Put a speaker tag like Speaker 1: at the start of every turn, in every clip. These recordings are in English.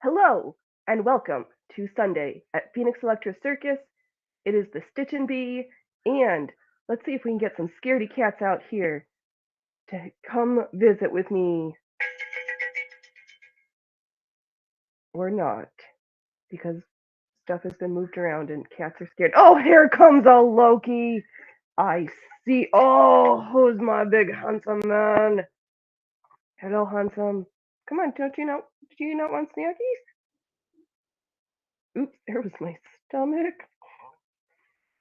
Speaker 1: Hello and welcome to Sunday at Phoenix Electra Circus. It is the Stitch and Bee, and let's see if we can get some scaredy cats out here to come visit with me. Or not, because stuff has been moved around and cats are scared. Oh, here comes a Loki! I see. Oh, who's my big handsome man? Hello, handsome. Come on, do you not want snackies? Oops, there was my stomach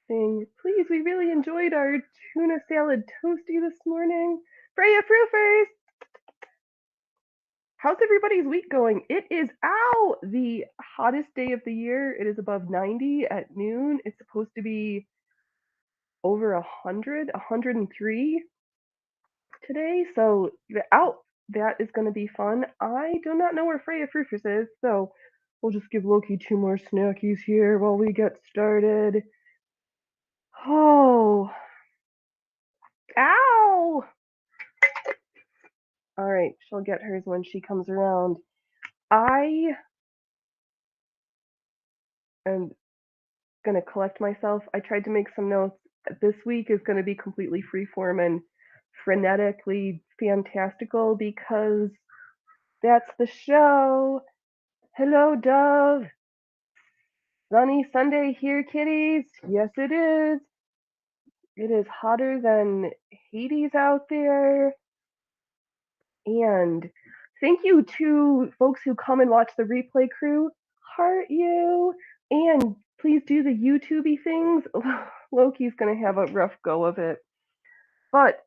Speaker 1: thing. Please, we really enjoyed our tuna salad toasty this morning. Freya Proofers! How's everybody's week going? It is the hottest day of the year. It is above 90 at noon. It's supposed to be over 100, 103 today. So that is going to be fun. I do not know where Freya Proofers is, so we'll just give Loki 2 more snackies here while we get started. Oh, ow! All right, she'll get hers when she comes around. I am going to collect myself. I tried to make some notes. This week is going to be completely freeform and frenetically fantastical because that's the show. Hello, Dove. Sunny Sunday here, kitties. Yes, it is. It is hotter than Hades out there. And thank you to folks who come and watch the replay crew. Heart you. And please do the YouTubey things. Loki's going to have a rough go of it. But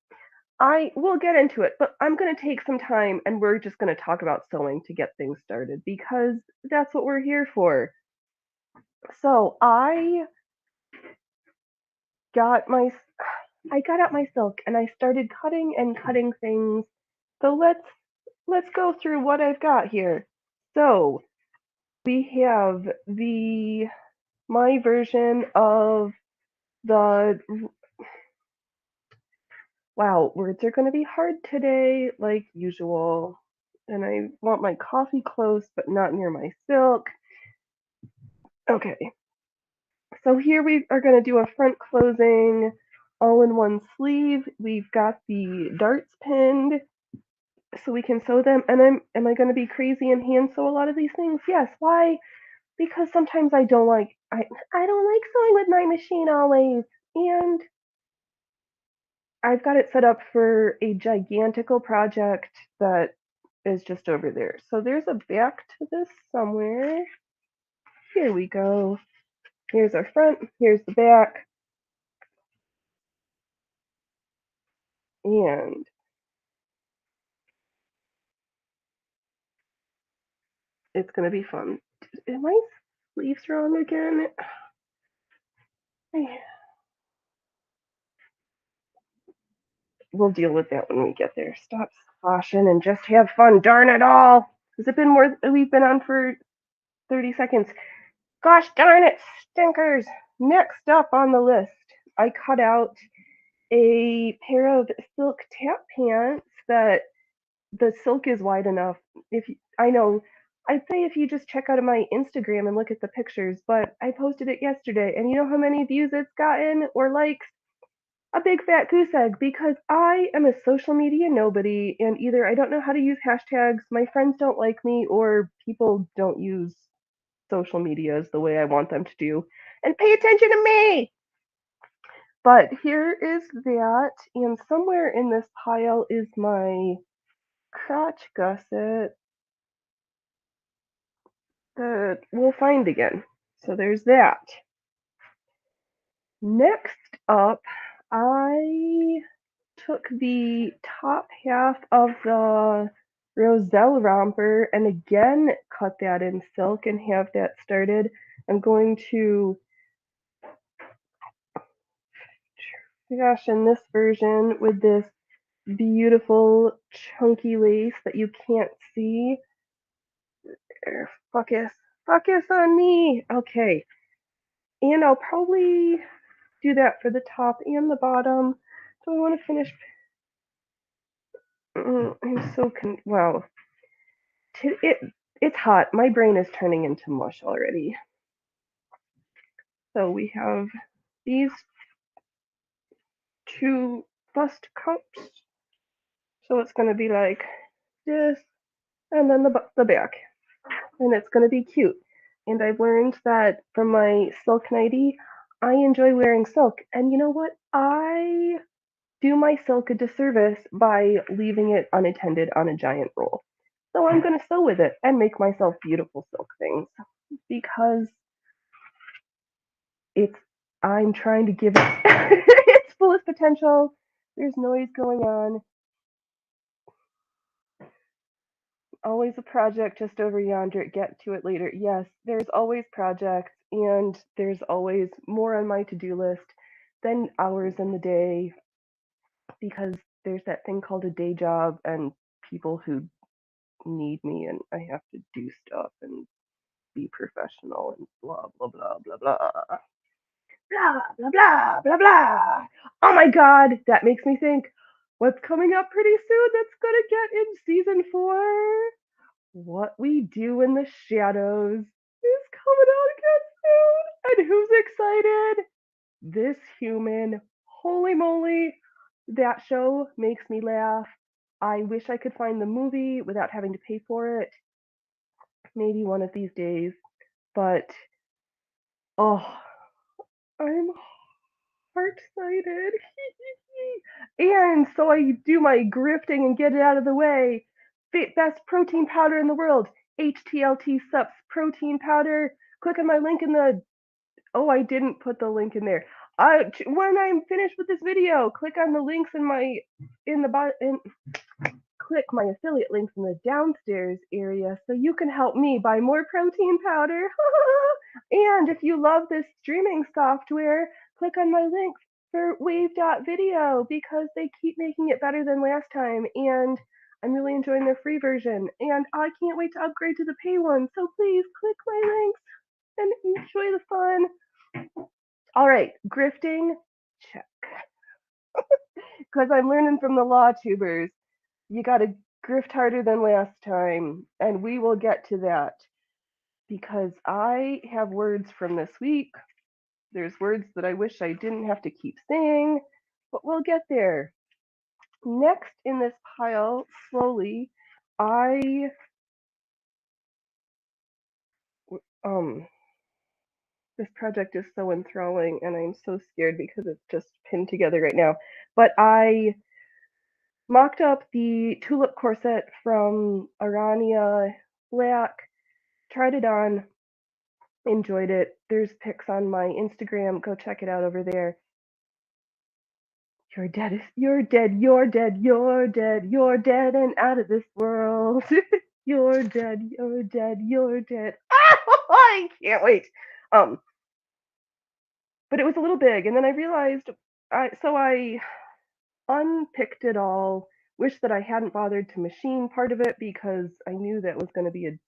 Speaker 1: I will get into it. But I'm going to take some time and we're just going to talk about sewing to get things started because that's what we're here for. So I got out my silk and I started cutting things. So let's go through what I've got here. So we have my version of the wow, words are going to be hard today like usual. And I want my coffee close but not near my silk. Okay. So here we are going to do a front closing all in one sleeve. We've got the darts pinned so we can sew them. And am I going to be crazy and hand sew a lot of these things? Yes. Why? Because sometimes I don't like sewing with my machine always. And I've got it set up for a gigantical project that is just over there. So there's a back to this somewhere. Here we go. Here's our front, here's the back. And it's going to be fun. Am my sleeves wrong again? We'll deal with that when we get there. Stop sloshing and just have fun. Darn it all. Has it been more? We've been on for 30 seconds. Gosh darn it, stinkers. Next up on the list, I cut out a pair of silk tap pants that the silk is wide enough. I'd say if you just check out my Instagram and look at the pictures, but I posted it yesterday, and you know how many views it's gotten or likes? A big fat goose egg because I am a social media nobody, and either I don't know how to use hashtags, my friends don't like me, or people don't use social medias the way I want them to do. And pay attention to me! But here is that, and somewhere in this pile is my crotch gusset that we'll find again. So there's that. Next up, I took the top half of the Roselle romper and again cut that in silk and have that started. I'm going to fashion this version with this beautiful chunky lace that you can't see. Focus on me. Okay. And I'll probably do that for the top and the bottom. So I want to finish. I'm so wow. It's hot. My brain is turning into mush already. So we have these two bust cups. So it's going to be like this, and then the back. And it's going to be cute. And I've learned that from my silk nightie, I enjoy wearing silk. And you know what? I do my silk a disservice by leaving it unattended on a giant roll. So I'm going to sew with it and make myself beautiful silk things because I'm trying to give it its fullest potential. There's noise going on. Always a project just over yonder. Get to it later. Yes, there's always projects, and there's always more on my to-do list than hours in the day because there's that thing called a day job and people who need me, and I have to do stuff and be professional and blah, blah, blah, blah, blah. Blah, blah, blah, blah, blah. Oh my god, that makes me think what's coming up pretty soon that's gonna get in season 4? What We Do in the Shadows is coming out again soon. And who's excited? This human. Holy moly. That show makes me laugh. I wish I could find the movie without having to pay for it. Maybe one of these days. But, oh, I'm heart-sighted. And so I do my grifting and get it out of the way. Best protein powder in the world. HTLT Sups protein powder. Click on my link in the. Oh, I didn't put the link in there. When I'm finished with this video, click on the links click my affiliate links in the downstairs area so you can help me buy more protein powder. And if you love this streaming software, click on my links for wave.video because they keep making it better than last time, and I'm really enjoying their free version, and I can't wait to upgrade to the pay one, so please click my links and enjoy the fun. All right, grifting, check. Because I'm learning from the LawTubers. You gotta grift harder than last time, and we will get to that because I have words from this week. There's words that I wish I didn't have to keep saying, but we'll get there. Next in this pile, slowly, this project is so enthralling and I'm so scared because it's just pinned together right now. But I mocked up the tulip corset from Arania Black, tried it on, enjoyed it. There's pics on my Instagram. Go check it out over there. You're dead, you're dead, you're dead, you're dead, you're dead and out of this world. You're dead, you're dead, you're dead. I can't wait. But it was a little big, and then I realized, I unpicked it all. Wish that I hadn't bothered to machine part of it because I knew that was going to be a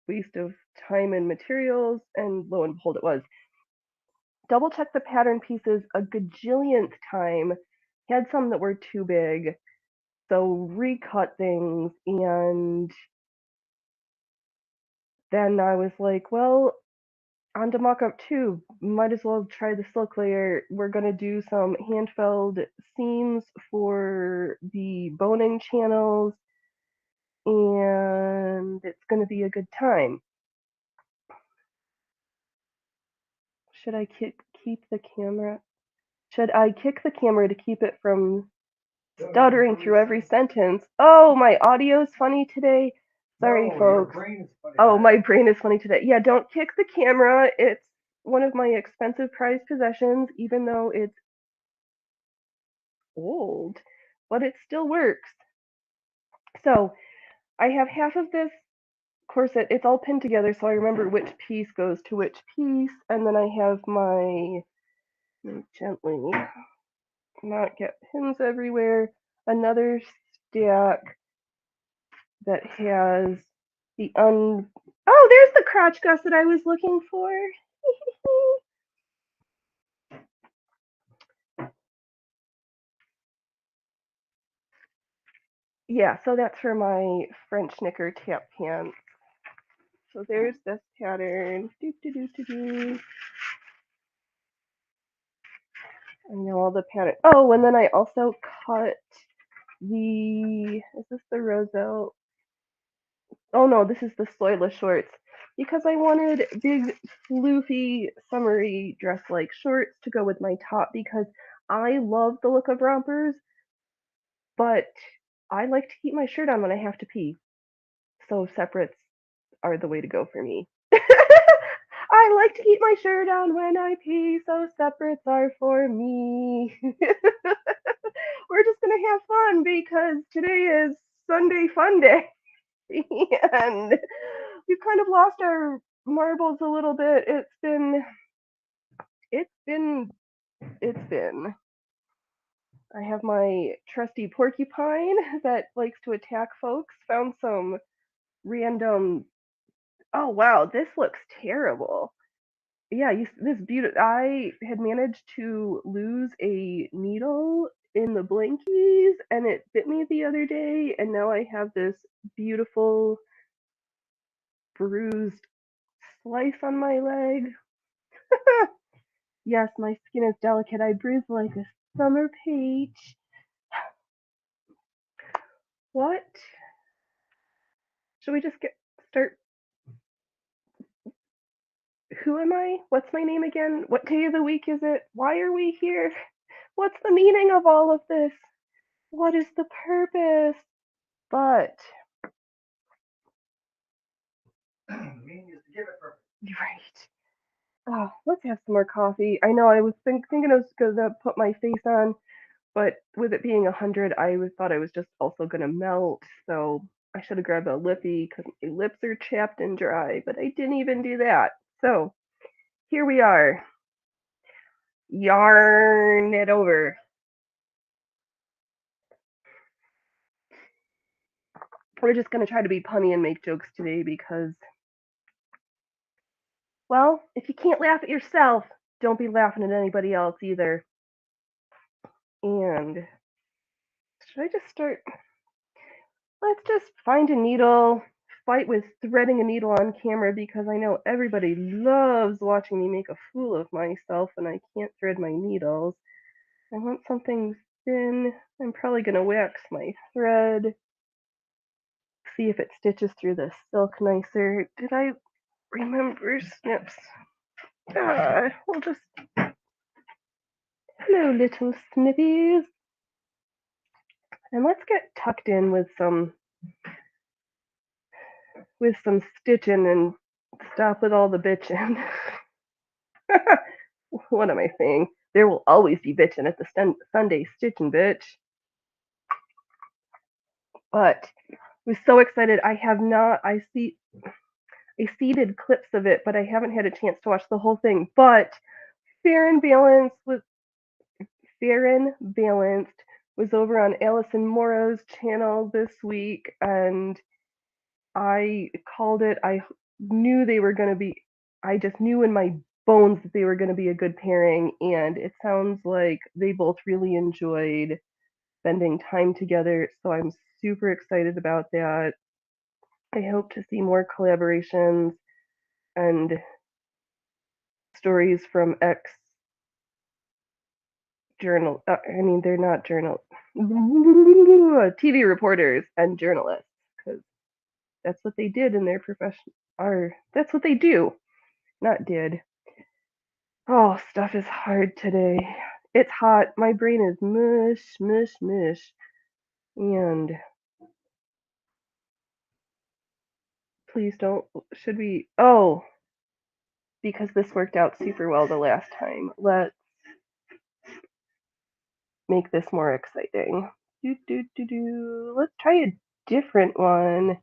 Speaker 1: waste of time and materials, and lo and behold, it was. Double checked the pattern pieces a gajillionth time. Had some that were too big, so recut things, and then I was like, well, on to mock-up 2, might as well try the silk layer. We're going to do some hand-felled seams for the boning channels, and it's going to be a good time. Should I keep the camera? Should I kick the camera to keep it from stuttering through every sentence? Oh, my audio's funny today. Sorry, folks. Oh, my brain is funny today. Yeah, don't kick the camera. It's one of my expensive prized possessions, even though it's old, but it still works. So I have half of this corset. It's all pinned together, so I remember which piece goes to which piece. And then I have my, gently not get pins everywhere, another stack that has the oh, there's the crotch gusset I was looking for. Yeah, so that's for my French knicker tap pants. So there's this pattern. I know all the pattern. Oh, and then I also cut is this the Roselle? Oh no, this is the Soyless shorts. Because I wanted big, floofy, summery dress-like shorts to go with my top because I love the look of rompers, but I like to keep my shirt on when I have to pee. So separates are the way to go for me. I like to keep my shirt on when I pee, so separates are for me. We're just gonna have fun because today is Sunday Fun Day. And we've kind of lost our marbles a little bit. It's been. I have my trusty porcupine that likes to attack folks. Found some random. Oh wow, this looks terrible. Yeah, this beautiful. I had managed to lose a needle in the blinkies, and it bit me the other day, and now I have this beautiful bruised slice on my leg. Yes, my skin is delicate. I bruise like a summer peach. What? Should we just start? Who am I? What's my name again? What day of the week is it? Why are we here? What's the meaning of all of this? What is the purpose? But the meaning is to give it purpose. Right. Oh, let's have some more coffee. I know I was thinking I was gonna put my face on, but with it being 100, thought I was just also gonna melt. So I should have grabbed a lippy because my lips are chapped and dry, but I didn't even do that. So here we are. Yarn it over. We're just gonna try to be punny and make jokes today because, well, if you can't laugh at yourself, don't be laughing at anybody else either. And should I just start? Let's just find a needle, fight with threading a needle on camera because I know everybody loves watching me make a fool of myself and I can't thread my needles. I want something thin. I'm probably going to wax my thread, see if it stitches through the silk nicer. Did I remember snips? We'll just... Hello, little snippies. And let's get tucked in with some stitching and stop with all the bitching. What am I saying? There will always be bitching at the Sunday stitching, bitch. But I was so excited. I seeded clips of it, but I haven't had a chance to watch the whole thing. But Fair and Balanced was over on Alison Morrow's channel this week, and I called it. I knew they were going to be. I just knew in my bones that they were going to be a good pairing, and it sounds like they both really enjoyed spending time together. So I'm super excited about that. I hope to see more collaborations and stories from journal. They're not TV reporters and journalists because that's what they did in their profession. That's what they do, not did. Oh, stuff is hard today. It's hot. My brain is mush, mush, mush. And please don't. Should we? Oh, because this worked out super well the last time. Let's make this more exciting. Let's try a different one.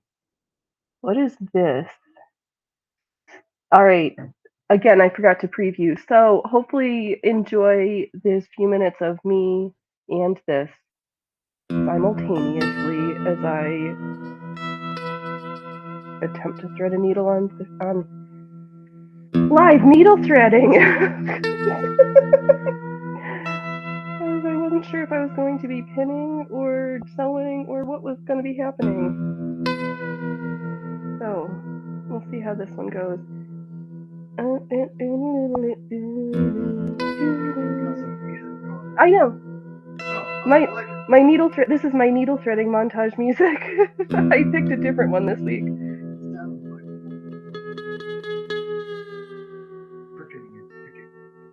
Speaker 1: What is this? All right. Again, I forgot to preview. So hopefully enjoy this few minutes of me and this simultaneously as I attempt to thread a needle on live needle threading. I wasn't sure if I was going to be pinning or sewing or what was going to be happening. So We'll see how this one goes. I know. My needle thread. This is my needle threading montage music. I picked a different one this week.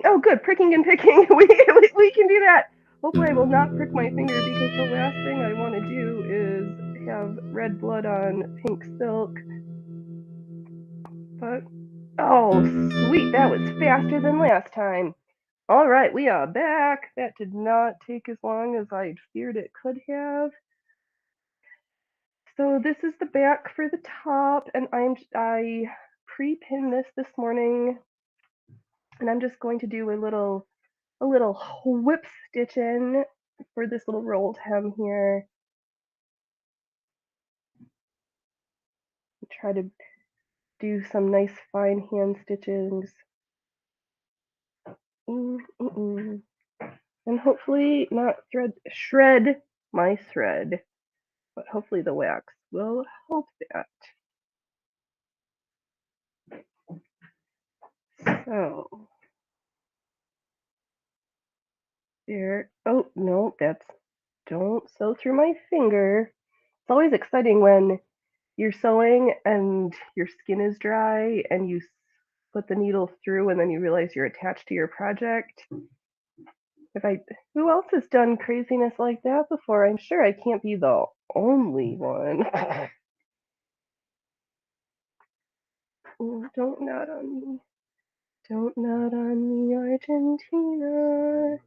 Speaker 1: Oh, good. Pricking and picking. We can do that. Hopefully, I will not prick my finger because the last thing I want to do is have red blood on pink silk. But oh, sweet. That was faster than last time. All right, we are back. That did not take as long as I'd feared it could have. So this is the back for the top, and I pre-pinned this morning, and I'm just going to do a little whip stitch in for this little rolled hem here. Try to do some nice fine hand stitches. And hopefully not shred my thread, but hopefully the wax will help that. So there. Oh no, don't sew through my finger. It's always exciting when you're sewing and your skin is dry and you put the needle through and then you realize you're attached to your project. Who else has done craziness like that before? I'm sure I can't be the only one. Don't nod on me. Don't nod on me, Argentina.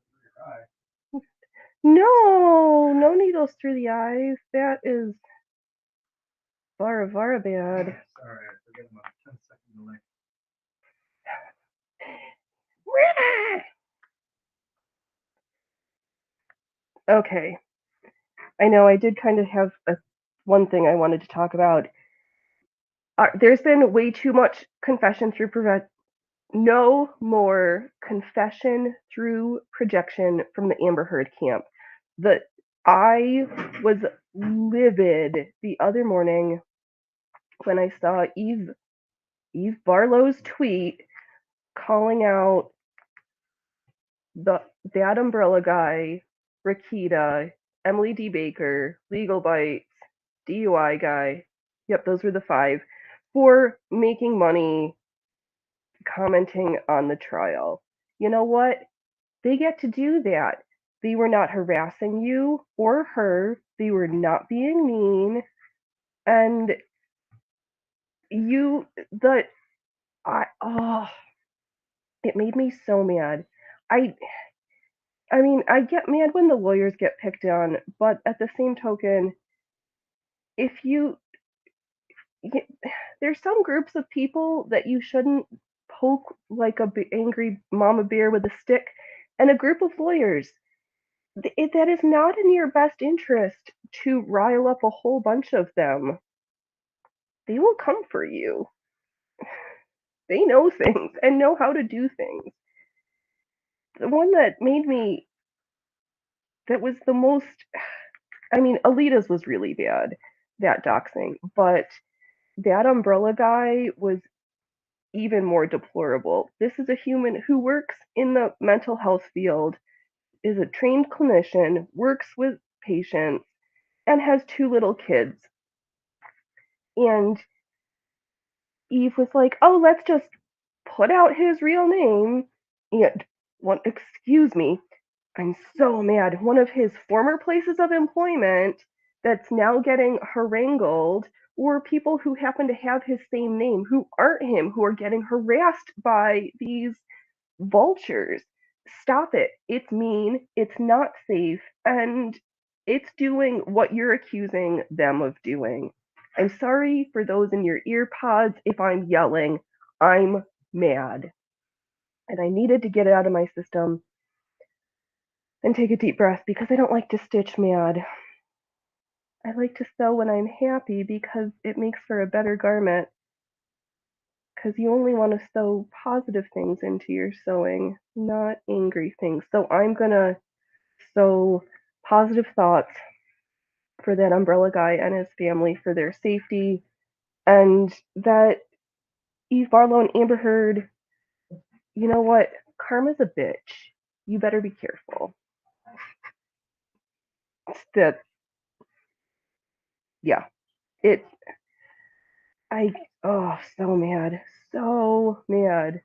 Speaker 1: No needles through the eyes. That is Vara bad. Sorry, I forget about 10-second delay. Okay. I know I did kind of have one thing I wanted to talk about. There's been way too much confession through no more confession through projection from the Amber Heard camp. I was livid the other morning when I saw Eve Barlow's tweet calling out that umbrella guy, Rakita, Emily D. Baker, Legal Bites, DUI guy. Yep, those were the 5 for making money commenting on the trial. You know what? They get to do that. They were not harassing you or her. They were not being mean. And it made me so mad. I mean, I get mad when the lawyers get picked on, but at the same token, if there's some groups of people that you shouldn't poke like a angry mama bear with a stick, and a group of lawyers that is not in your best interest to rile up a whole bunch of them. They will come for you. They know things and know how to do things. The one that was the most, I mean, Alita's was really bad, that doxing, but that umbrella guy was even more deplorable. This is a human who works in the mental health field, is a trained clinician, works with patients, and has 2 little kids. And Eve was like, oh, let's just put out his real name. And excuse me, I'm so mad. One of his former places of employment that's now getting harangued, or people who happen to have his same name who aren't him, who are getting harassed by these vultures. Stop it. It's mean, it's not safe, and it's doing what you're accusing them of doing. I'm sorry for those in your ear pods if I'm yelling. I'm mad. And I needed to get it out of my system and take a deep breath because I don't like to stitch mad. I like to sew when I'm happy because it makes for a better garment. Because you only want to sew positive things into your sewing, not angry things. So I'm going to sew positive thoughts for that umbrella guy and his family for their safety, and that Eve Barlow and Amber Heard, you know what? Karma's a bitch. You better be careful. That, yeah. It, I, oh, so mad. So mad.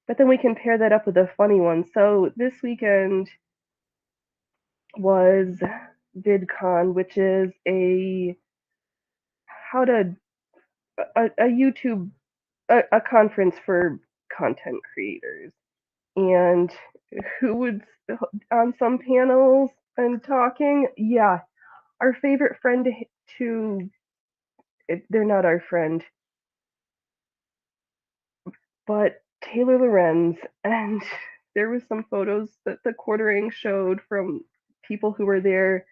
Speaker 1: But then we can pair that up with a funny one. So this weekend was VidCon, which is how to a YouTube a conference for content creators. And who was on some panels and talking? Yeah, our favorite friend to they're not our friend, but Taylor Lorenz, and there was some photos that the quartering showed from people who were there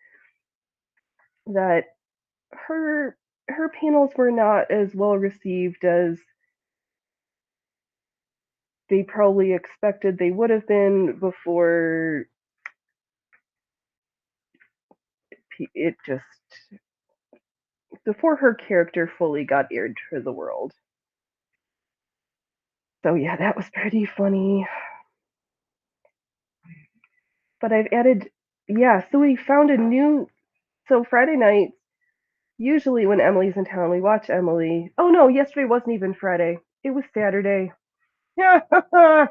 Speaker 1: that her panels were not as well received as they probably expected they would have been it just before her character fully got aired to the world. So yeah, that was pretty funny. But I've added, yeah, so we found a new, so Friday nights, usually when Emily's in town, we watch Emily. Oh no, yesterday wasn't even Friday. It was Saturday. Yeah, because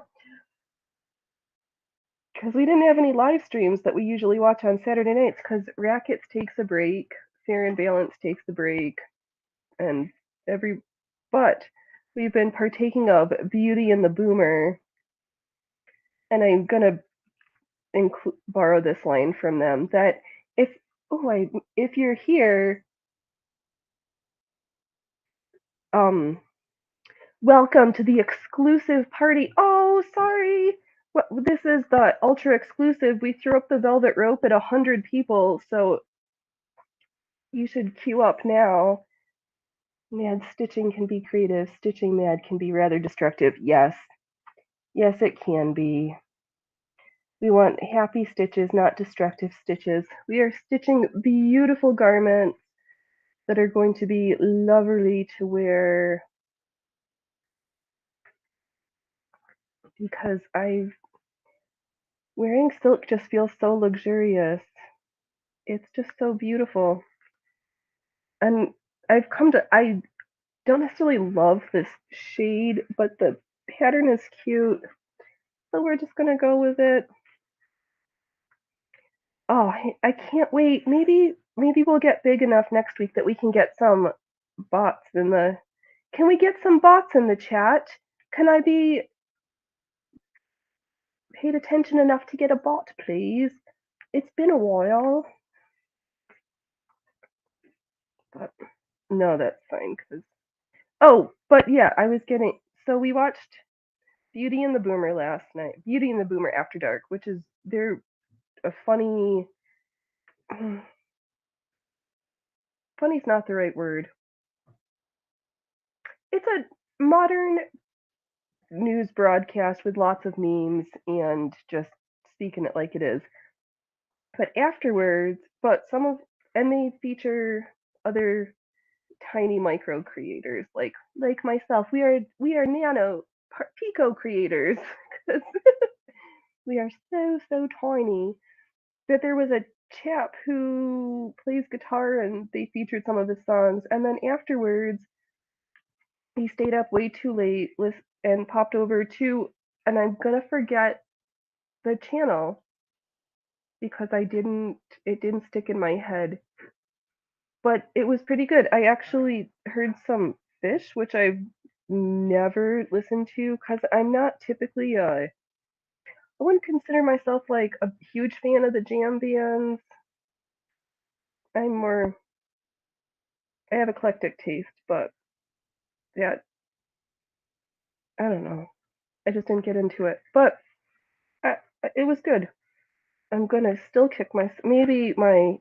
Speaker 1: we didn't have any live streams that we usually watch on Saturday nights because Rackets takes a break, Fair and Balance takes a break, and but we've been partaking of Beauty and the Boomer, and I'm gonna borrow this line from them that if if you're here, welcome to the exclusive party. Oh, sorry. What, this is the ultra exclusive. We threw up the velvet rope at 100 people, so you should queue up now. Mad stitching can be creative. Stitching mad can be rather destructive. Yes. Yes, it can be. We want happy stitches, not destructive stitches. We are stitching beautiful garments that are going to be lovely to wear because wearing silk just feels so luxurious. It's just so beautiful. And I don't necessarily love this shade, but the pattern is cute. So we're just going to go with it. Oh, I can't wait. Maybe we'll get big enough next week that we can get some bots in the Can we get some bots in the chat? Can I be paid attention enough to get a bot, please? It's been a while. But no, that's fine cuz Oh, but yeah, I was getting so we watched Beauty and the Boomer last night. Beauty and the Boomer After Dark, which is they're a funny funny's not the right word. It's a modern news broadcast with lots of memes and just speaking it like it is. But afterwards, and they feature other tiny micro creators like myself. We are nano pico creators because we are so tiny. That there was a chap who plays guitar and they featured some of his songs, and then afterwards he stayed up way too late and popped over to, and I'm gonna forget the channel because it didn't stick in my head, but it was pretty good. I actually heard some Fish, which I've never listened to because I'm not typically I wouldn't consider myself like a huge fan of the jam bands. I'm more I have eclectic taste, but that I don't know. I just didn't get into it, but I, it was good. I'm gonna still kick maybe my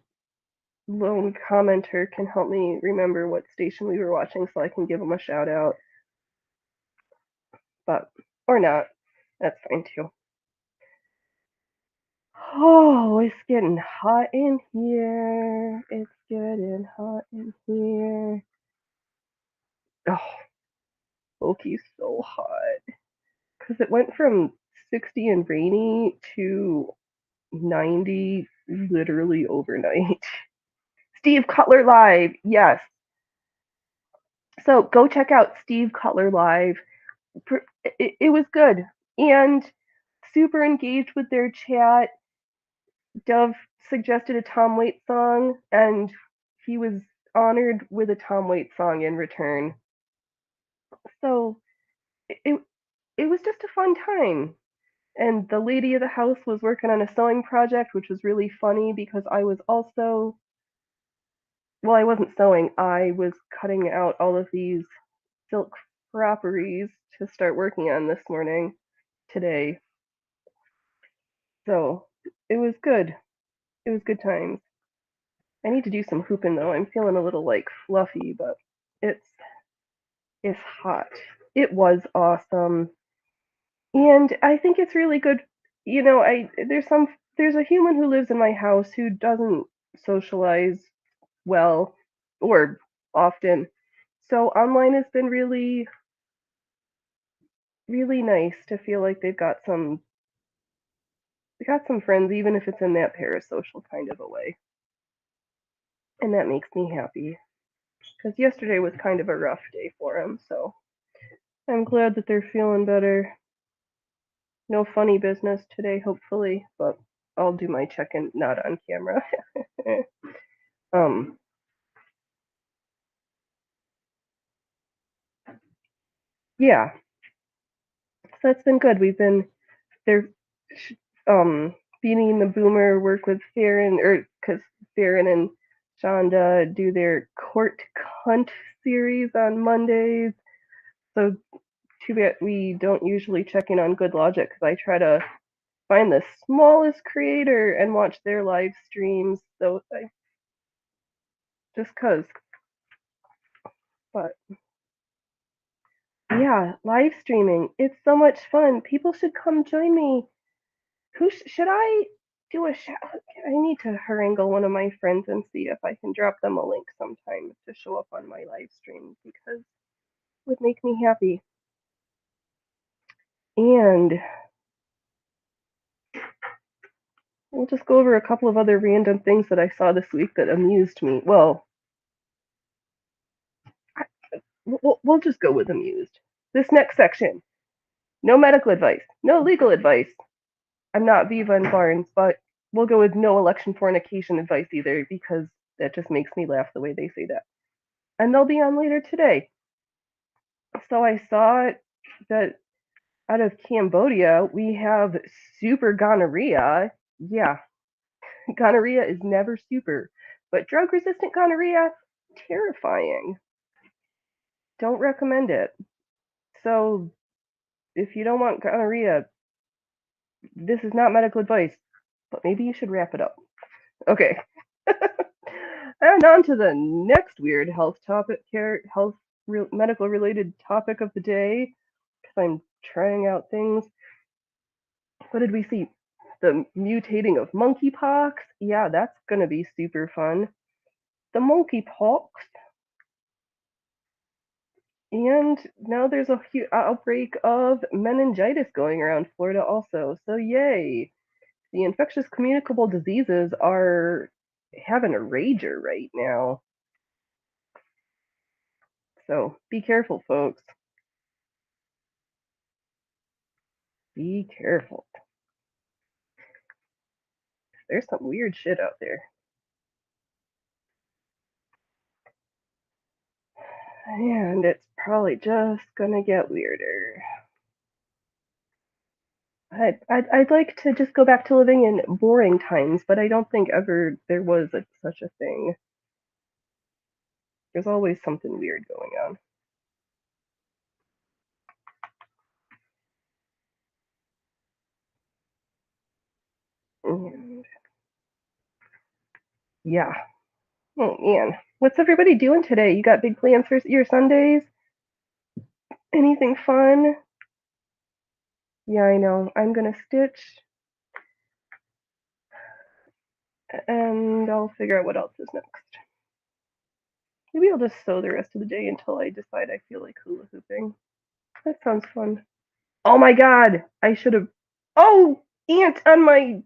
Speaker 1: lone commenter can help me remember what station we were watching so I can give him a shout out, but or not. That's fine too. Oh, it's getting hot in here. It's getting hot in here. Oh, smoky, so hot. Because it went from 60 and rainy to 90 literally overnight. Steve Cutler Live, yes. So go check out Steve Cutler Live. It was good and super engaged with their chat. Dove suggested a Tom Waits song, and he was honored with a Tom Waits song in return. So it it was just a fun time. And the lady of the house was working on a sewing project, which was really funny because I was also, well, I wasn't sewing. I was cutting out all of these silk frapperies to start working on this morning, today. So it was good. It was good times. I need to do some hooping though. I'm feeling a little like fluffy, but it's it's hot. It was awesome. And I think it's really good. I there's a human who lives in my house who doesn't socialize well or often. So online has been really really nice to feel like they got some friends, even if it's in that parasocial kind of a way. And that makes me happy because yesterday was kind of a rough day for them. So I'm glad that they're feeling better. No funny business today, hopefully, but I'll do my check-in not on camera. um, yeah, so that's been good. We've been there, beating the boomer, work with Farron, or because Farron and Shonda do their court cunt series on Mondays. So too bad we don't usually check in on Good Logic because I try to find the smallest creator and watch their live streams. So just cause, but yeah, live streaming. It's so much fun. People should come join me. Should I do a shout? I need to harangue one of my friends and see if I can drop them a link sometime to show up on my live stream because it would make me happy. And we'll just go over a couple of other random things that I saw this week that amused me. Well, we'll just go with amused. This next section: no medical advice, no legal advice. I'm not Viva and Barnes, but we'll go with no election fornication advice either because that just makes me laugh the way they say that. And they'll be on later today. So I saw that out of Cambodia, we have super gonorrhea. Yeah, gonorrhea is never super, but drug resistant gonorrhea, terrifying. Don't recommend it. So if you don't want gonorrhea, this is not medical advice, but maybe you should wrap it up. Okay. And on to the next weird health topic here, medical related topic of the day, because I'm trying out things. What did we see? The mutating of monkeypox. Yeah, that's going to be super fun. The monkeypox. And now there's a outbreak of meningitis going around Florida also. So yay. The infectious communicable diseases are having a rager right now. So be careful, folks. Be careful. There's some weird shit out there. And it's probably just gonna get weirder. I'd like to just go back to living in boring times, but I don't think ever there was such a thing. There's always something weird going on. And yeah. Oh man. What's everybody doing today? You got big plans for your Sundays? Anything fun? Yeah, I know. I'm gonna stitch and I'll figure out what else is next. Maybe I'll just sew the rest of the day until I decide I feel like hula hooping. That sounds fun. Oh my god! I should have. Oh! Ant on my.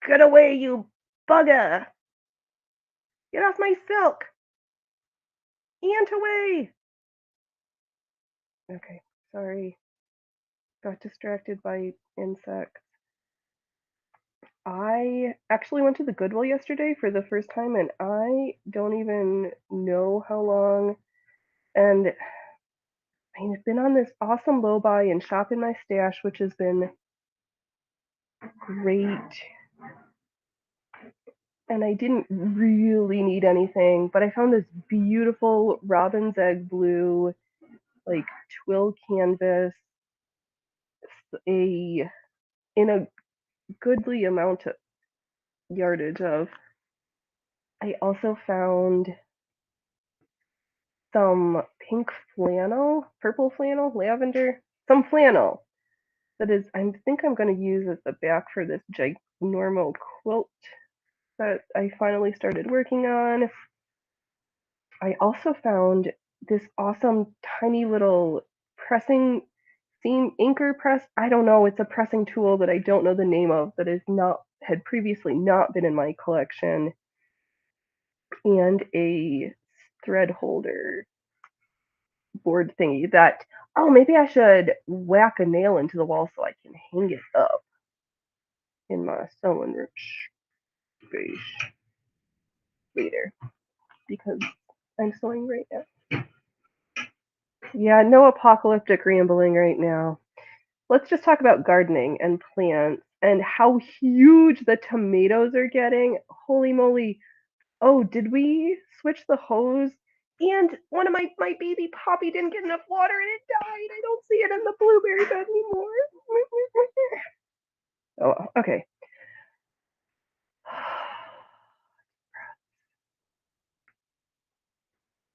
Speaker 1: Get away, you bugger! Get off my silk! Ant away! Okay, sorry. Got distracted by insects. I actually went to the Goodwill yesterday for the first time, and I don't even know how long. And I've been on this awesome low buy and shop in my stash, which has been great. And I didn't really need anything, but I found this beautiful robin's egg blue, like twill canvas, a in a goodly amount of yardage of. I also found some pink flannel, purple flannel, lavender, some flannel that is, I think I'm going to use as the back for this ginormo quilt that I finally started working on. I also found this awesome tiny little pressing seam inker press. I don't know, it's a pressing tool that I don't know the name of that is not had previously not been in my collection, and a thread holder board thingy that, oh, maybe I should whack a nail into the wall so I can hang it up in my sewing room space later because I'm sewing right now. Yeah, no apocalyptic rambling right now. Let's just talk about gardening and plants and how huge the tomatoes are getting. Holy moly. Oh, did we switch the hose? And one of my baby poppy didn't get enough water and it died. I don't see it in the blueberry bed anymore. Oh, okay.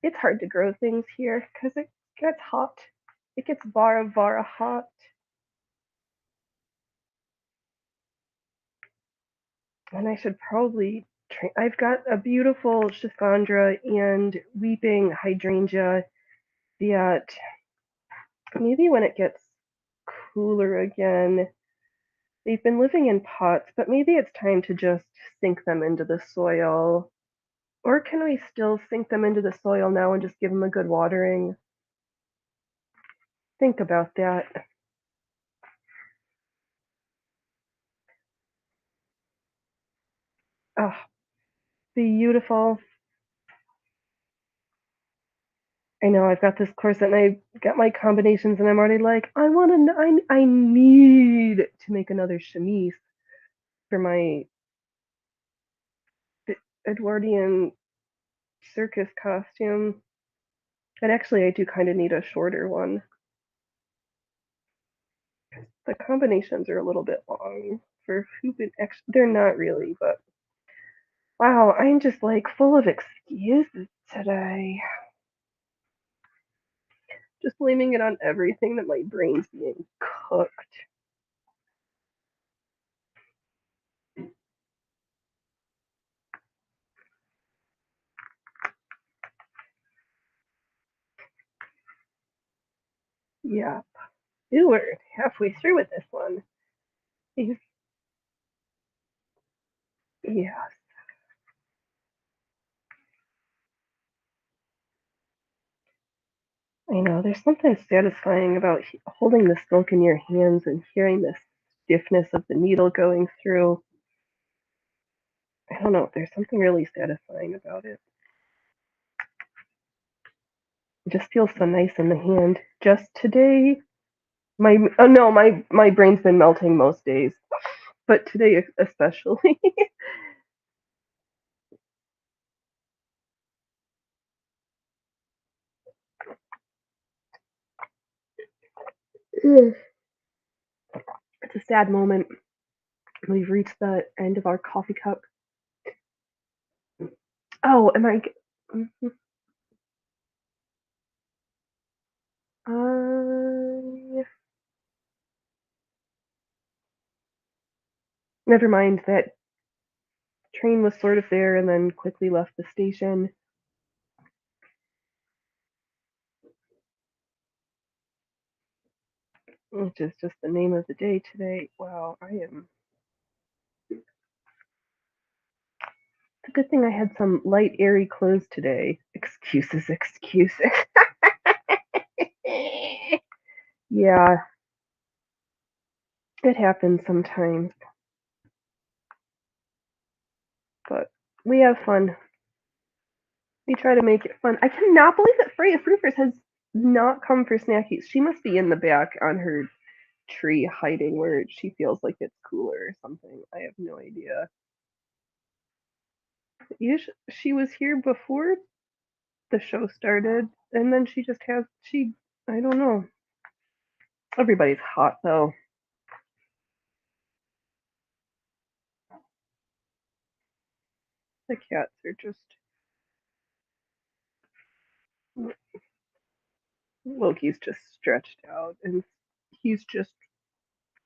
Speaker 1: It's hard to grow things here because it gets hot. It gets vara hot. And I should probably I've got a beautiful Chisandra and weeping hydrangea that maybe when it gets cooler again, they've been living in pots, but maybe it's time to just sink them into the soil. Or can we still sink them into the soil now and just give them a good watering? Think about that. Oh, beautiful. I know I've got this corset and I got my combinations and I'm already like, I need to make another chemise for my Edwardian circus costume. And actually, I do kind of need a shorter one. The combinations are a little bit long for who could actually. They're not really, but wow, I'm just like full of excuses today. Just blaming it on everything that my brain's being cooked. Yeah, we're halfway through with this one. Yeah, I know. There's something satisfying about holding the silk in your hands and hearing the stiffness of the needle going through. I don't know. There's something really satisfying about it. It just feels so nice in the hand. Just today, my oh no, my brain's been melting most days, but today especially. It's a sad moment. We've reached the end of our coffee cup. Oh, am I? Mhm. Never mind. That train was sort of there and then quickly left the station. which is just the name of the day today. Wow, I am. It's a good thing I had some light, airy clothes today. Excuses, excuses. Yeah, it happens sometimes, but we have fun. We try to make it fun. I cannot believe that Freya Fruifers has not come for snackies. She must be in the back on her tree hiding where she feels like it's cooler or something. I have no idea. She was here before the show started, and then she just has she. I don't know. Everybody's hot though. The cats are just. Loki's just stretched out, and he's just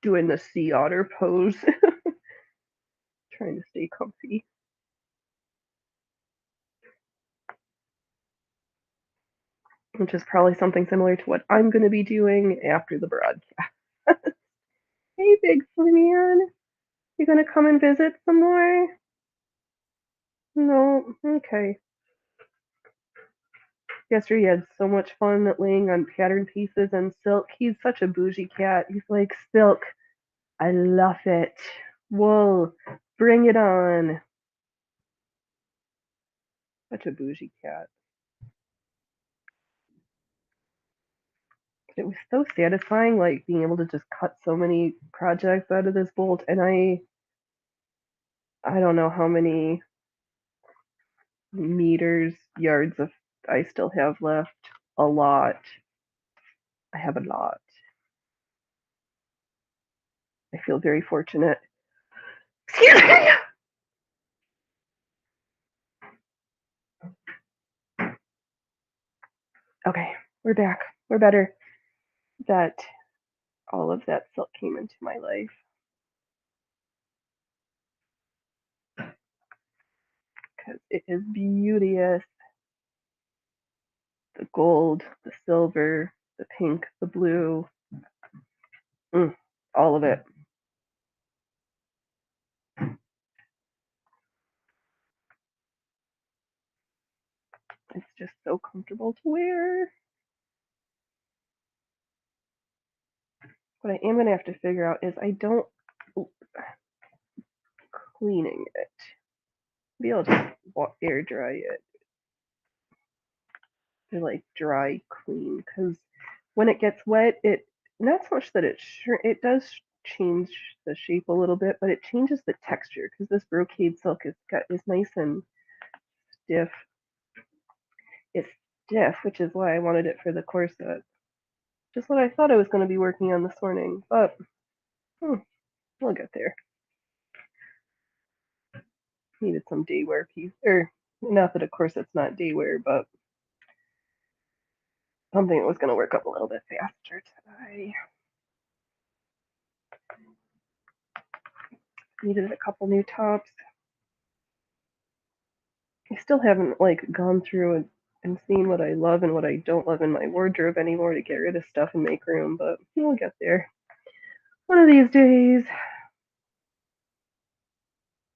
Speaker 1: doing the sea otter pose, trying to stay comfy. Which is probably something similar to what I'm going to be doing after the broadcast. Hey, big man, you gonna come and visit some more? No, okay. Yesterday he had so much fun laying on pattern pieces and silk. He's such a bougie cat. He's like, silk, I love it. Wool, bring it on. Such a bougie cat. It was so satisfying, like being able to just cut so many projects out of this bolt. And I don't know how many meters, yards of I still have left. A lot. I have a lot. I feel very fortunate. Excuse me. Okay, we're back. We're better. That all of that silk came into my life because it is beauteous. The gold, the silver, the pink, the blue, all of it. It's just so comfortable to wear. What I am going to have to figure out is I don't cleaning it. Be able to air dry it to like dry clean because when it gets wet, it not so much that it does change the shape a little bit, but it changes the texture because this brocade silk is nice and stiff. It's stiff, which is why I wanted it for the corset. Just what I thought I was going to be working on this morning, but we'll get there. Needed some day wear piece, or not that a corset's not day wear, but something that was going to work up a little bit faster today. Needed a couple new tops. I still haven't like gone through and seen what I love and what I don't love in my wardrobe anymore to get rid of stuff and make room, but we'll get there. One of these days,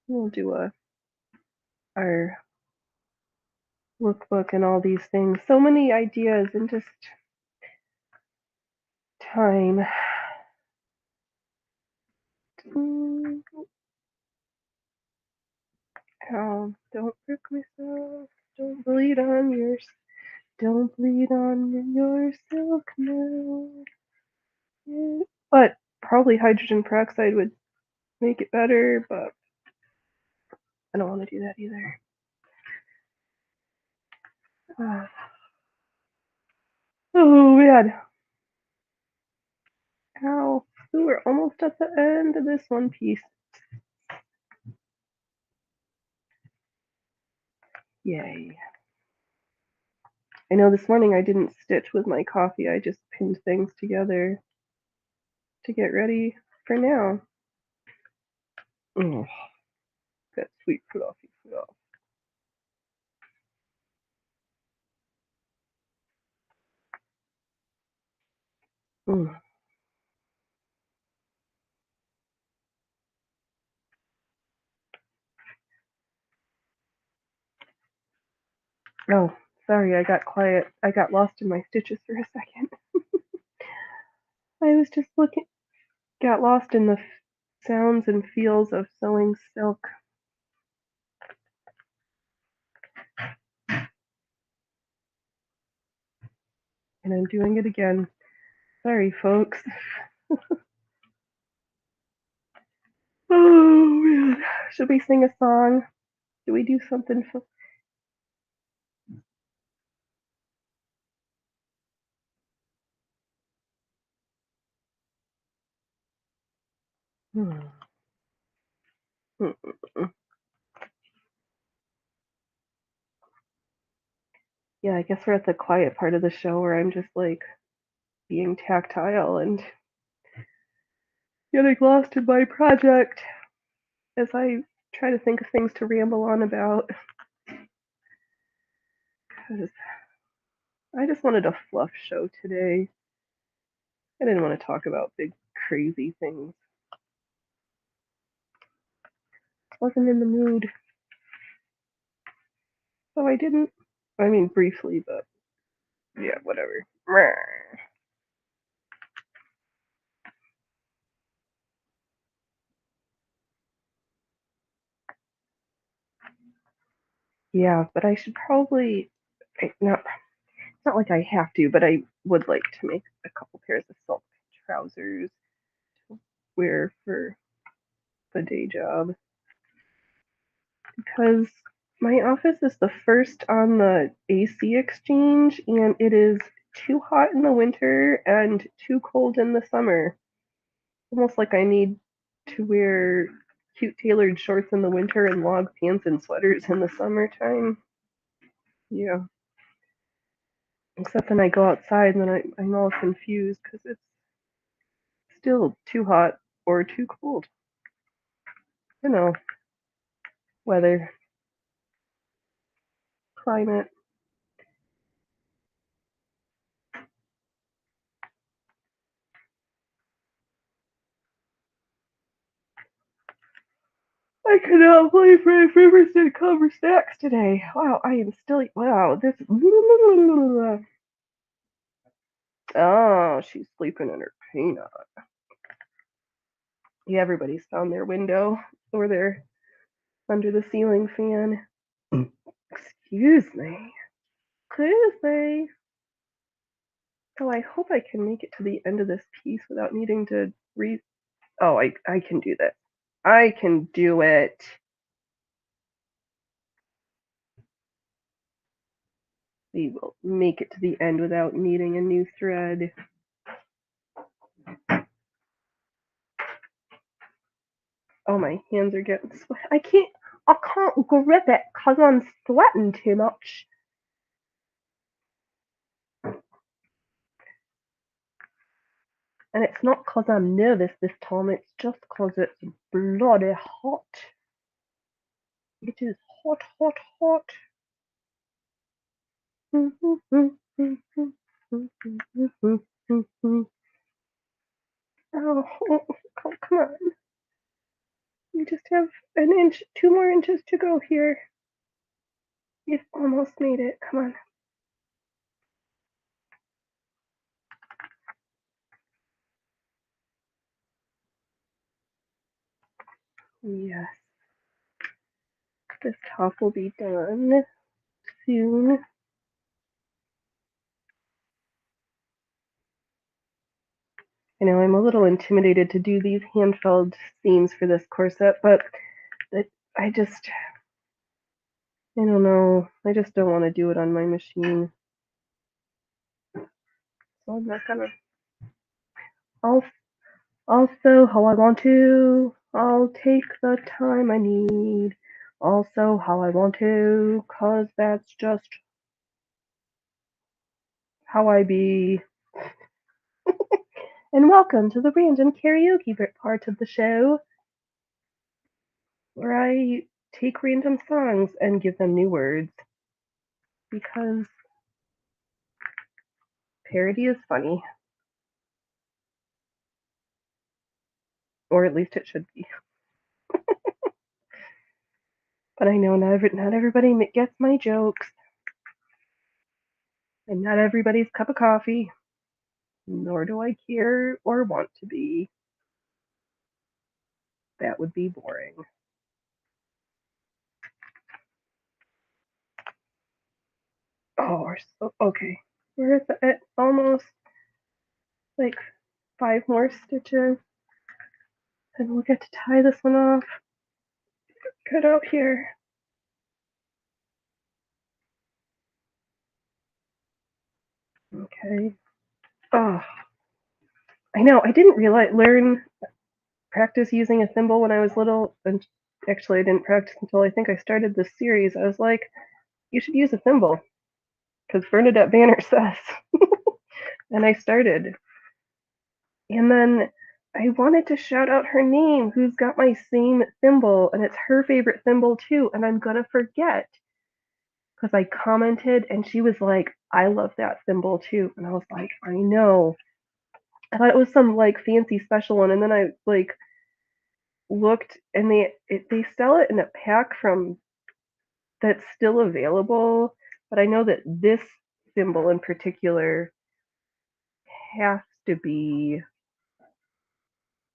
Speaker 1: we'll do our lookbook and all these things. So many ideas in just time. Ow, don't prick myself. Don't bleed on yours. Don't bleed on your silk now. But probably hydrogen peroxide would make it better, but I don't want to do that either. Oh man. Ow. Ooh, we're almost at the end of this one piece. Yay. I know this morning I didn't stitch with my coffee. I just pinned things together to get ready for now. Oh, that sweet fluffy fluff. Oh, sorry, I got quiet. I got lost in my stitches for a second. I was just got lost in the sounds and feels of sewing silk. And I'm doing it again. Sorry, folks. Oh, man. Should we sing a song? Do we do something fun? Hmm. Yeah, I guess we're at the quiet part of the show where I'm just like being tactile and getting lost in my project as I try to think of things to ramble on about. 'Cause I just wanted a fluff show today. I didn't want to talk about big, crazy things. Wasn't in the mood. So I didn't. I mean, briefly, but yeah, whatever. Yeah, but I should probably not. It's not like I have to, but I would like to make a couple pairs of silk trousers to wear for the day job because my office is the first on the AC exchange, and it is too hot in the winter and too cold in the summer. Almost like I need to wear cute tailored shorts in the winter and log pants and sweaters in the summertime. Yeah. Except then I go outside and then I'm all confused because it's still too hot or too cold. You know, weather, climate. I cannot believe Ray Rivers did cover snacks today. Wow, I am still. Wow, this. Oh, she's sleeping in her peanut. Yeah, everybody's found their window or they're under the ceiling fan. Excuse me. Excuse me. Oh, I hope I can make it to the end of this piece without needing to read. Oh, I can do that. I can do it. We will make it to the end without needing a new thread. Oh, my hands are getting sweaty. I can't grip it because I'm sweating too much. And it's not because I'm nervous this time, it's just because it's bloody hot. It is hot, hot, hot. Oh, come on. You just have an inch, 2 more inches to go here. You've almost made it. Come on. Yes. This top will be done soon. I know I'm a little intimidated to do these hand-felled seams for this corset, but I don't know. I just don't want to do it on my machine. So I'm not gonna. I'll sew how I want to. I'll take the time I need. I'll sew how I want to, 'cause that's just how I be. And welcome to the random karaoke part of the show, where I take random songs and give them new words. Because parody is funny. Or at least it should be. But I know not everybody gets my jokes. I'm not everybody's cup of coffee, nor do I care or want to be. That would be boring. Oh, we're so okay. We're at almost like 5 more stitches, and we'll get to tie this one off. Cut out here. Okay. Oh, I know. I didn't practice using a thimble when I was little, and actually I didn't practice until I think I started this series. I was like, you should use a thimble, because Bernadette Banner says. And I started. And then I wanted to shout out her name, who's got my same thimble, and it's her favorite thimble too, and I'm gonna forget because I commented and she was like, I love that thimble too. And I was like, I know. I thought it was some like fancy special one, and then I like looked and they sell it in a pack from that's still available, but I know that this thimble in particular has to be,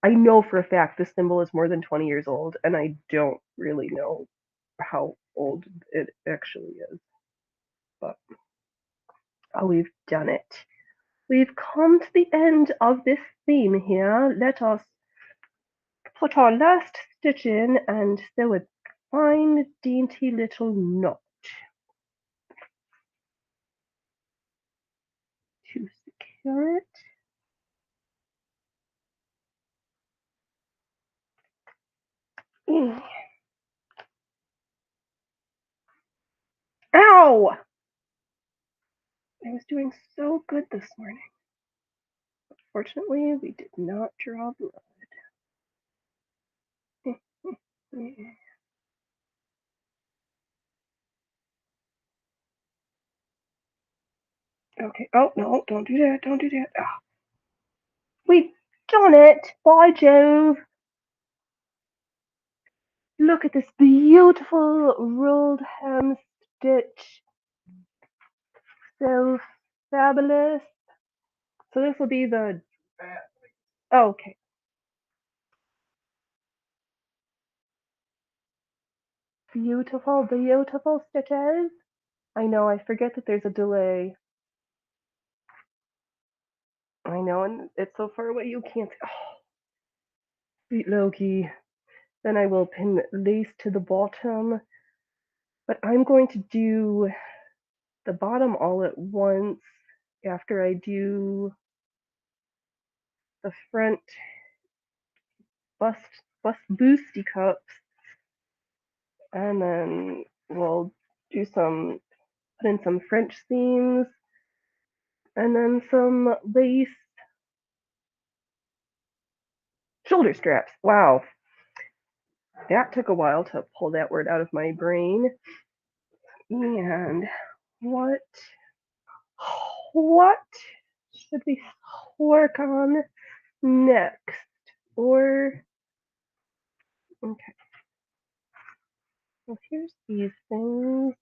Speaker 1: I know for a fact this thimble is more than 20 years old, and I don't really know how old it actually is. But we've done it. We've come to the end of this theme here. Let us put our last stitch in and sew a fine, dainty little knot to secure it. Ow! I was doing so good this morning. Fortunately, we did not draw blood. Okay. Oh, no, don't do that. Don't do that. Oh, we've done it. By Jove. Look at this beautiful rolled hem stitch. So fabulous. So this will be the, oh, okay. Beautiful, beautiful stitches. I know, I forget that there's a delay. I know, and it's so far away you can't. Oh, sweet Loki. Then I will pin lace to the bottom. But I'm going to do the bottom all at once after I do the front bust boosty cups. And then we'll do put in some French seams, and then some lace shoulder straps. Wow, that took a while to pull that word out of my brain. And what should we work on next? Or okay, well here's these things.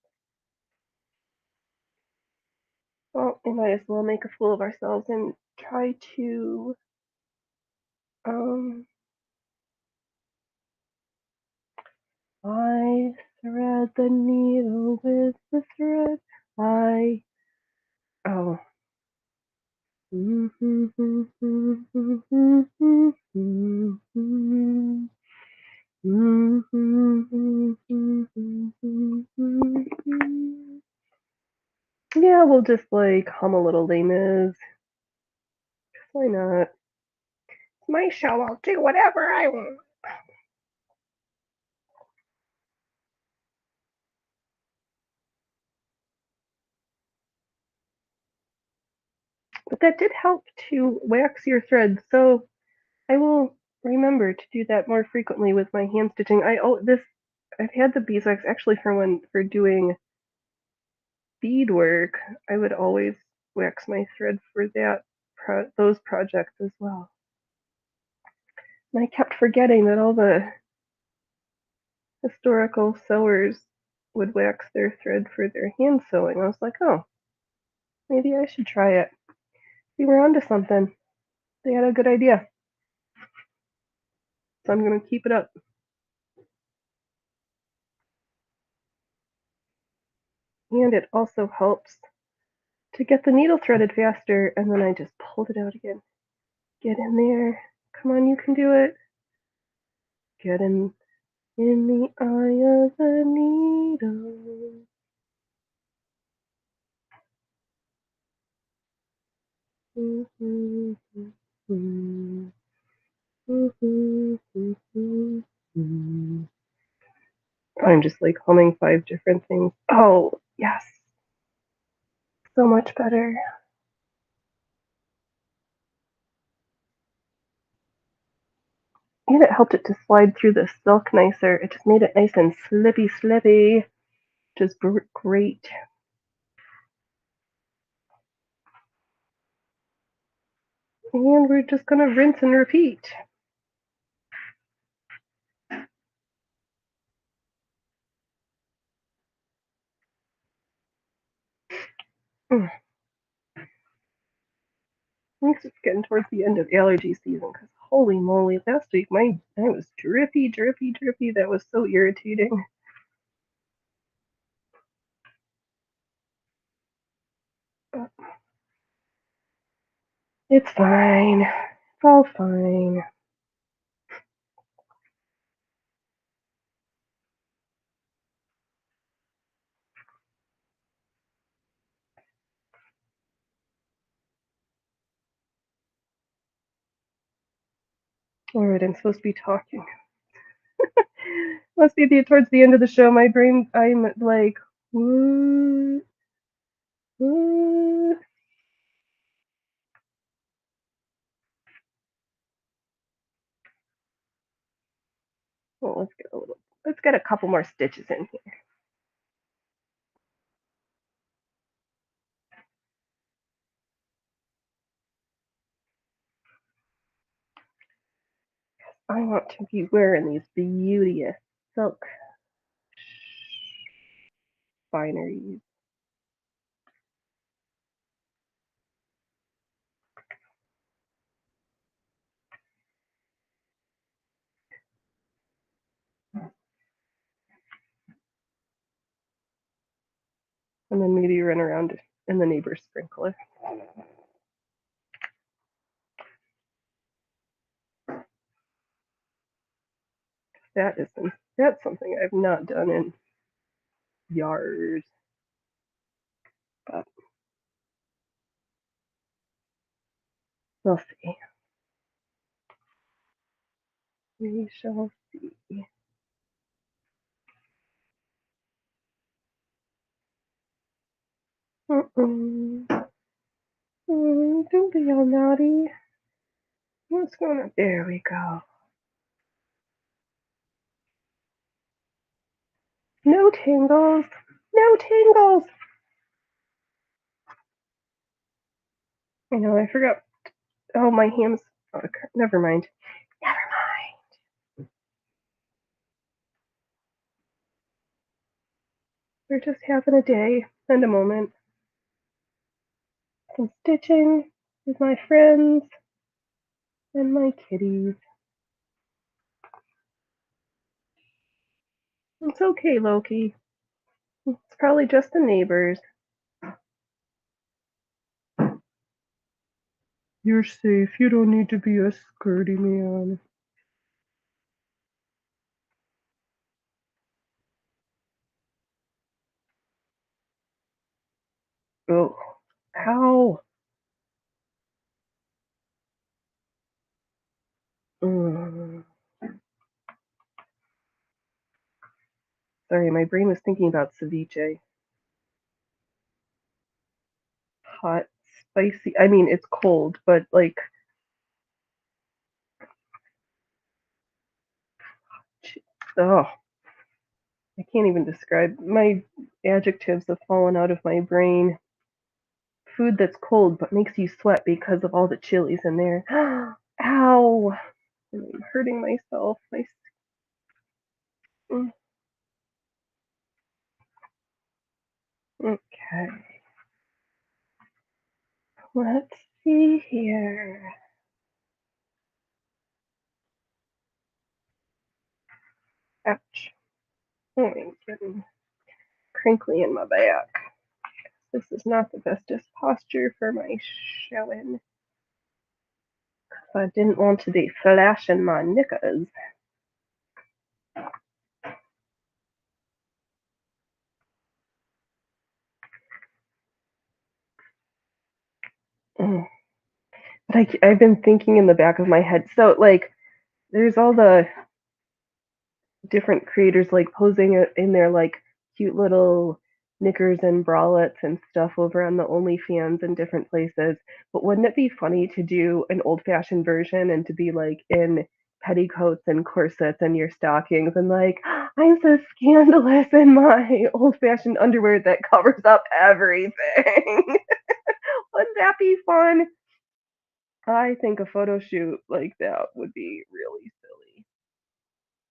Speaker 1: Well, we might as well make a fool of ourselves and try to I thread the needle with the thread. Oh. Yeah, we'll just like hum a little Les Mis. Why not? It's my show. I'll do whatever I want. But that did help to wax your threads, so I will remember to do that more frequently with my hand stitching. I've had the beeswax actually for doing beadwork. I would always wax my thread for those projects as well. And I kept forgetting that all the historical sewers would wax their thread for their hand sewing. I was like, oh, Maybe I should try it. We were onto something. They had a good idea. So I'm going to keep it up. And it also helps to get the needle threaded faster. And then I just pulled it out again. Get in there. Come on, you can do it. Get in the eye of the needle. I'm just like humming 5 different things. Oh, yes. So much better. And it helped it to slide through the silk nicer. It just made it nice and slippy, which is great. And we're just going to rinse and repeat. At least it's getting towards the end of allergy season because holy moly, last week I was drippy. That was so irritating. But it's fine. It's all fine. All right, I'm supposed to be talking. Must be towards the end of the show. My brain, I'm like, what? What? Well, let's get a couple more stitches in here. I want to be wearing these beauteous silk fineries. And then maybe run around in the neighbor's sprinkler. That's something I've not done in years. But we'll see. We shall see. Don't be all naughty. What's going on? There we go. No tingles. No tingles. I know, I forgot. Oh, my hands. Oh, never mind. Never mind. We're just having a day and a moment. Some stitching with my friends and my kitties. It's okay, Loki. It's probably just the neighbors. You're safe. You don't need to be a skirty man. Oh, ow. Mm. Sorry, my brain was thinking about ceviche. Hot, spicy. I mean, it's cold, but like, oh, I can't even describe. My adjectives have fallen out of my brain. Food that's cold but makes you sweat because of all the chilies in there. Ow! I'm hurting myself. Okay. Let's see here. Ouch. Oh, I'm getting crinkly in my back. This is not the bestest posture for my showing. I didn't want to be flashing my knickers. But I've been thinking in the back of my head. So, like, there's all the different creators, like, posing in their, like, cute little knickers and bralettes and stuff over on the OnlyFans in different places. But wouldn't it be funny to do an old-fashioned version and to be, like, in petticoats and corsets and your stockings and, like, I'm so scandalous in my old-fashioned underwear that covers up everything. Wouldn't that be fun? I think a photo shoot like that would be really silly.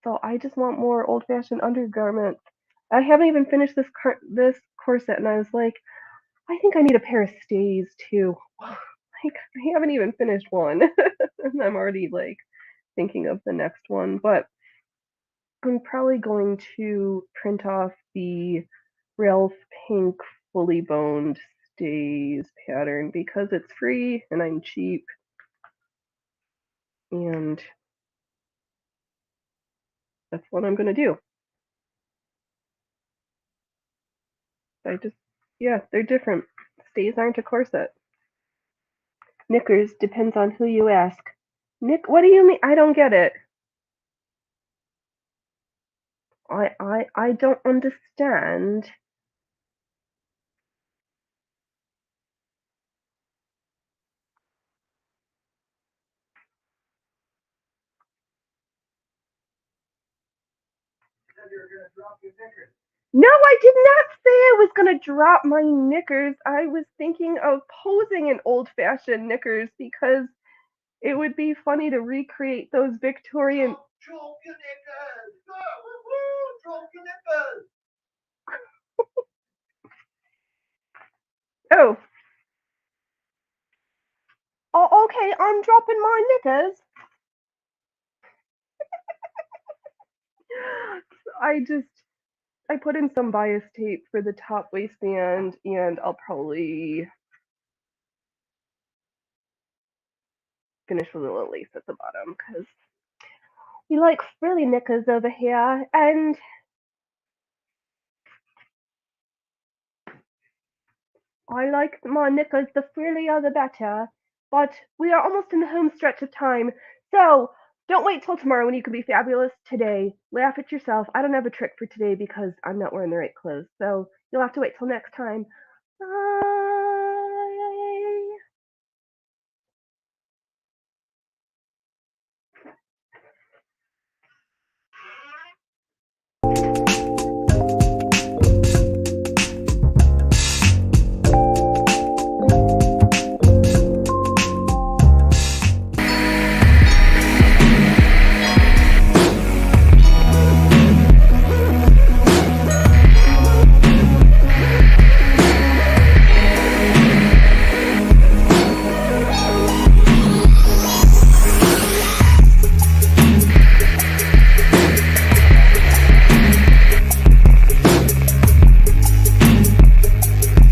Speaker 1: So I just want more old-fashioned undergarments. I haven't even finished this corset, and I was like, I think I need a pair of stays too. Like I haven't even finished one, and I'm already like thinking of the next one. But I'm probably going to print off the Ralph Pink fully boned stays pattern because it's free and I'm cheap, and that's what I'm gonna do. Yeah, they're different. Stays aren't a corset. Knickers depends on who you ask. What do you mean? I don't get it. I don't understand. No, I did not say I was gonna drop my knickers. I was thinking of posing in old-fashioned knickers because it would be funny to recreate those Victorian. Drop your knickers! Drop your knickers! Oh. Oh, okay, I'm dropping my knickers. I put in some bias tape for the top waistband, and I'll probably finish with a little lace at the bottom because we like frilly knickers over here, and I like my knickers the frillier the better. But we are almost in the home stretch of time, so don't wait till tomorrow when you can be fabulous today. Laugh at yourself. I don't have a trick for today because I'm not wearing the right clothes, so you'll have to wait till next time. Bye.